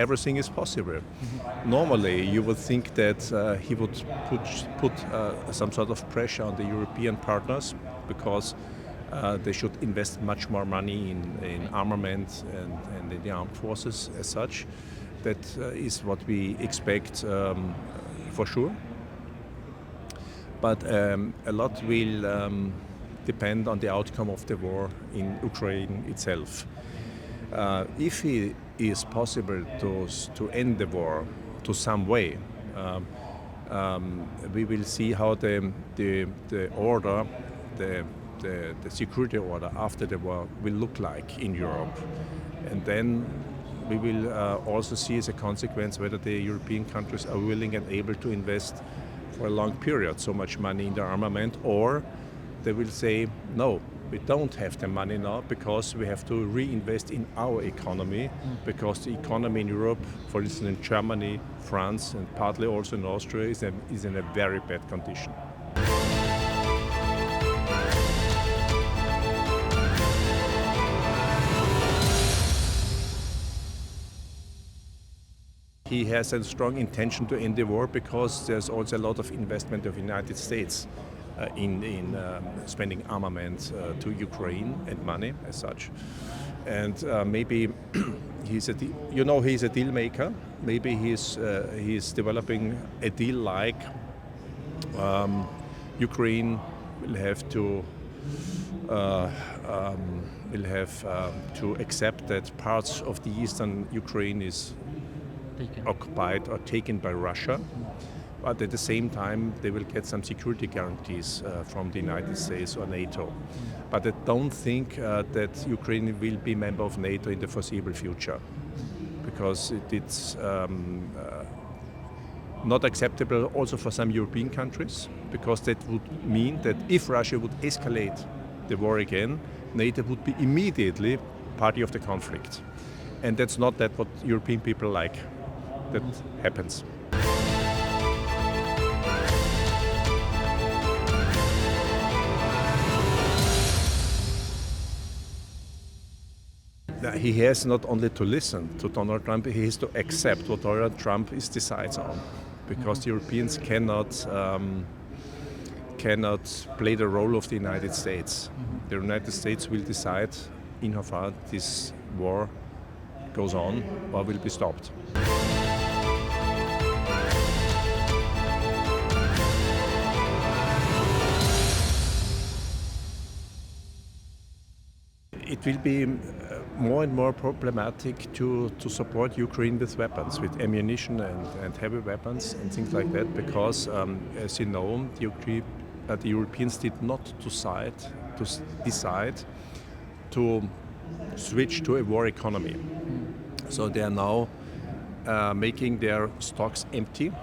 everything is possible. Normally, you would think that he would put some sort of pressure on the European partners because they should invest much more money in armament and in the armed forces as such. That is what we expect for sure. But a lot will depend on the outcome of the war in Ukraine itself. If it is possible to end the war to some way, we will see how the order, the security order after the war will look like in Europe. And then we will also see as a consequence whether the European countries are willing and able to invest for a long period so much money in their armament, or they will say, no, we don't have the money now because we have to reinvest in our economy because the economy in Europe, for instance in Germany, France and partly also in Austria is in a very bad condition. He has a strong intention to end the war because there's also a lot of investment of the United States in spending armament to Ukraine and money as such. And maybe he's a deal maker. Maybe he's developing a deal like Ukraine will have to accept that parts of the eastern Ukraine is occupied or taken by Russia, but at the same time they will get some security guarantees from the United States or NATO. But I don't think that Ukraine will be a member of NATO in the foreseeable future because it's not acceptable also for some European countries, because that would mean that if Russia would escalate the war again, NATO would be immediately party of the conflict. And that's not what European people like. That happens. Now, he has not only to listen to Donald Trump, he has to accept what Donald Trump decides on, because the Europeans cannot play the role of the United States. The United States will decide in how far this war goes on or will be stopped. It will be more and more problematic to support Ukraine with weapons, with ammunition and heavy weapons and things like that, because, as you know, the Europeans did not decide to switch to a war economy. So they are now making their stocks empty,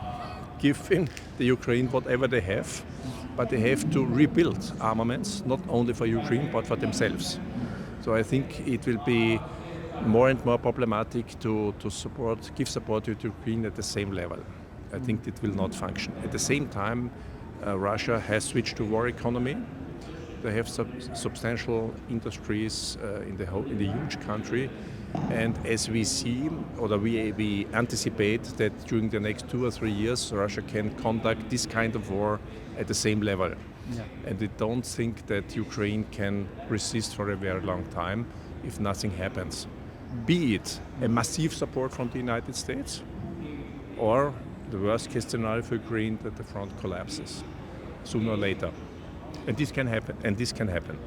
giving the Ukraine whatever they have, but they have to rebuild armaments, not only for Ukraine, but for themselves. So I think it will be more and more problematic to give support to Ukraine at the same level. I think it will not function. At the same time, Russia has switched to war economy. They have substantial industries in the huge country. And as we see, or we anticipate that during the next 2 or 3 years, Russia can conduct this kind of war at the same level. Yeah. And we don't think that Ukraine can resist for a very long time if nothing happens. Be it a massive support from the United States, or the worst case scenario for Ukraine, that the front collapses sooner or later. And this can happen.